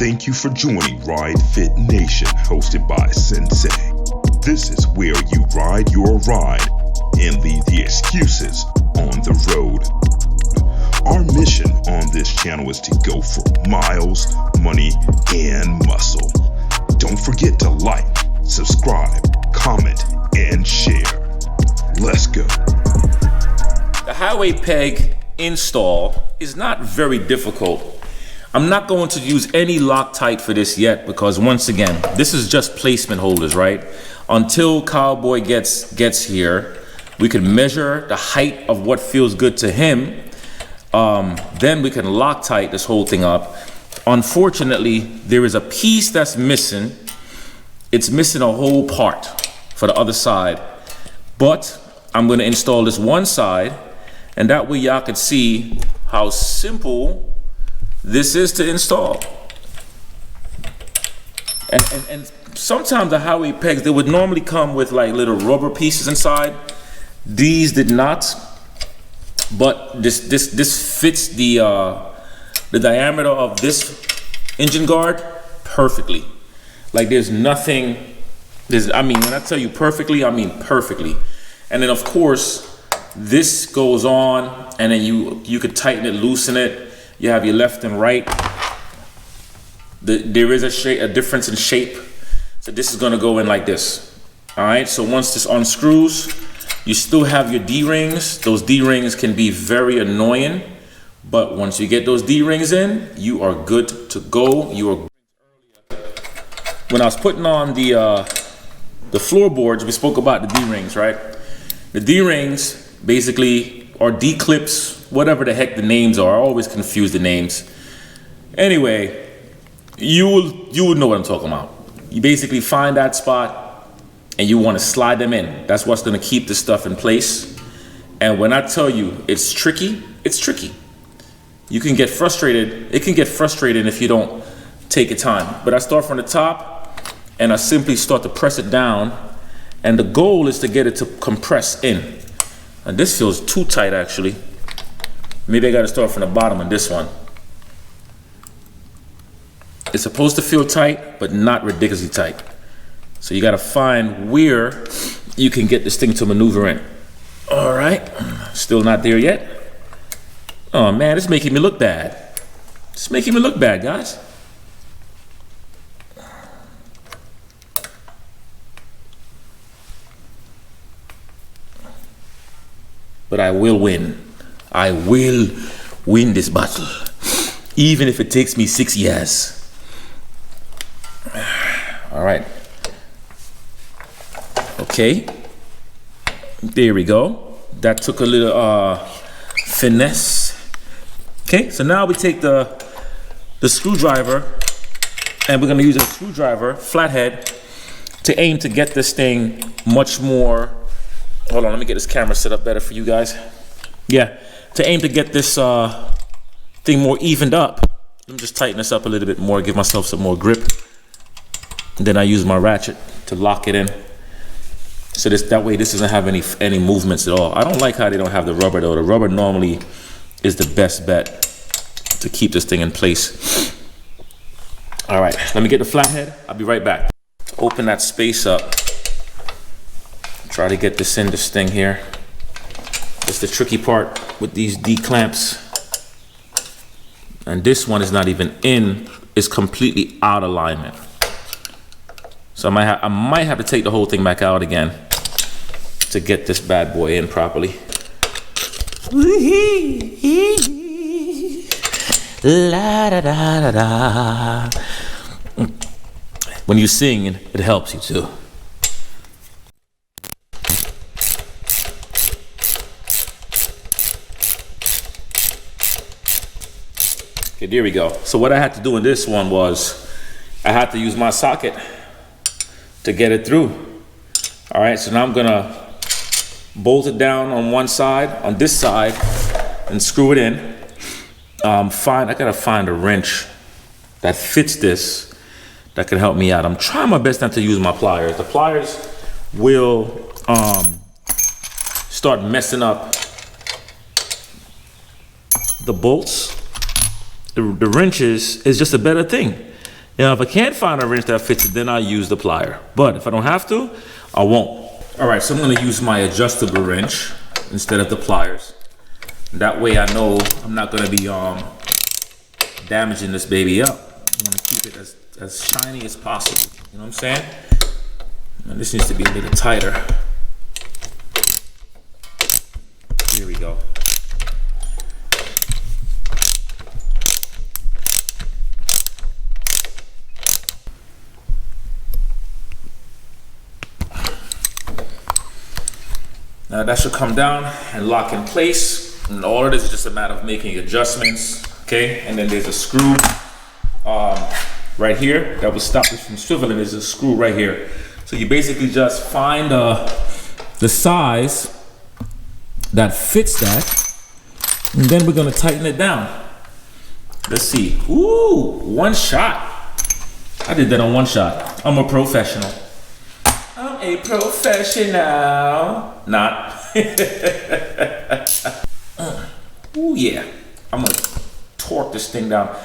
Thank you for joining Ride Fit Nation, hosted by Sensei. This is where you ride your ride and leave the excuses on the road. Our mission on this channel is to go for miles, money, and muscle. Don't forget to like, subscribe, comment, and share. Let's go. The highway peg install is not very difficult. I'm not going to use any Loctite for this yet because once again, this is just placement holders, right? Until Cowboy gets here, we can measure the height of what feels good to him. Then we can Loctite this whole thing up. Unfortunately, there is a piece that's missing. It's missing a whole part for the other side. But I'm going to install this one side, and that way y'all can see how simple this is to install. And sometimes the highway pegs, they would normally come with like little rubber pieces inside. These did not, but this fits the diameter of this engine guard perfectly. Like there's nothing, I mean, when I tell you perfectly, I mean perfectly. And then of course, this goes on, and then you could tighten it, loosen it. You have your left and right. There is a difference in shape. So this is gonna go in like this. All right, so once this unscrews, you still have your D-rings. Those D-rings can be very annoying, but once you get those D-rings in, you are good to go. When I was putting on the floorboards, we spoke about the D-rings, right? The D-rings basically or D-clips, whatever the heck the names are. I always confuse the names. Anyway, you would know what I'm talking about. You basically find that spot and you want to slide them in. That's what's going to keep the stuff in place. And when I tell you it's tricky, it's tricky. You can get frustrated. It can get frustrating if you don't take your time. But I start from the top and I simply start to press it down. And the goal is to get it to compress in. And this feels too tight actually. Maybe I gotta start from the bottom on this one. It's supposed to feel tight, but not ridiculously tight. So you gotta find where you can get this thing to maneuver in. All right, still not there yet. Oh man, it's making me look bad. It's making me look bad, guys. But I will win. I will win this battle, even if it takes me 6 years. All right. Okay. There we go. That took a little finesse. Okay, so now we take the screwdriver, and we're gonna use a screwdriver, flathead, to aim to get this thing much more. Hold on, let me get this camera set up better for you guys. Yeah, to aim to get this thing more evened up. Let me just tighten this up a little bit more, give myself some more grip. And then I use my ratchet to lock it in. So that way this doesn't have any movements at all. I don't like how they don't have the rubber though. The rubber normally is the best bet to keep this thing in place. All right, let me get the flathead. I'll be right back. To open that space up. Try to get this in this thing here. That's the tricky part with these D-clamps. And this one is not even in, it's completely out of alignment. So I might have to take the whole thing back out again to get this bad boy in properly. La da da da da. When you sing, it helps you too. Okay, there we go. So what I had to do in this one was I had to use my socket to get it through. All right, so now I'm gonna bolt it down on one side, on this side, and screw it in. I gotta find a wrench that fits this, that can help me out. I'm trying my best not to use my pliers. The pliers will start messing up the bolts. The wrenches is just a better thing. If I can't find a wrench that fits it, then I'll use the plier. But if I don't have to, I won't. All right, so I'm gonna use my adjustable wrench instead of the pliers. That way I know I'm not gonna be damaging this baby up. I wanna keep it as shiny as possible. You know what I'm saying? And this needs to be a little tighter. Here we go. Now that should come down and lock in place. And all it is just a matter of making adjustments, okay? And then there's a screw right here that will stop this from swiveling. There's a screw right here. So you basically just find the size that fits that, and then we're gonna tighten it down. Let's see. Ooh, one shot. I did that on one shot. I'm a professional. I'm a professional. Not. Ooh, yeah. I'm gonna torque this thing down.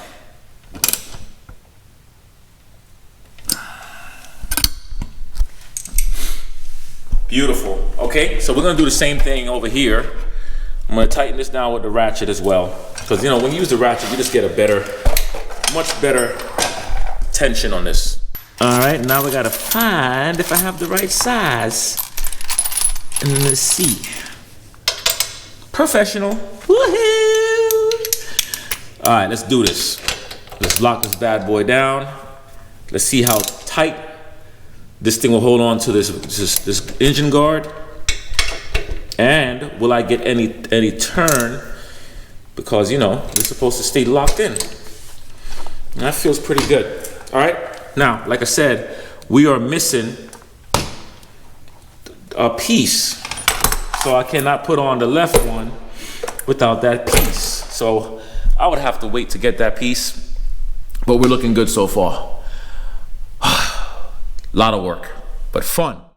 Beautiful. Okay, so we're gonna do the same thing over here. I'm gonna tighten this down with the ratchet as well. Because you know, when you use the ratchet, you just get a much better tension on this. All right, now we gotta find if I have the right size. And let's see. Professional. Woohoo! All right, let's do this. Let's lock this bad boy down. Let's see how tight this thing will hold on to this engine guard. And will I get any turn? Because you know, it's supposed to stay locked in. And that feels pretty good. All right, now, like I said, we are missing a piece. So I cannot put on the left one without that piece. So I would have to wait to get that piece, but we're looking good so far. A lot of work, but fun.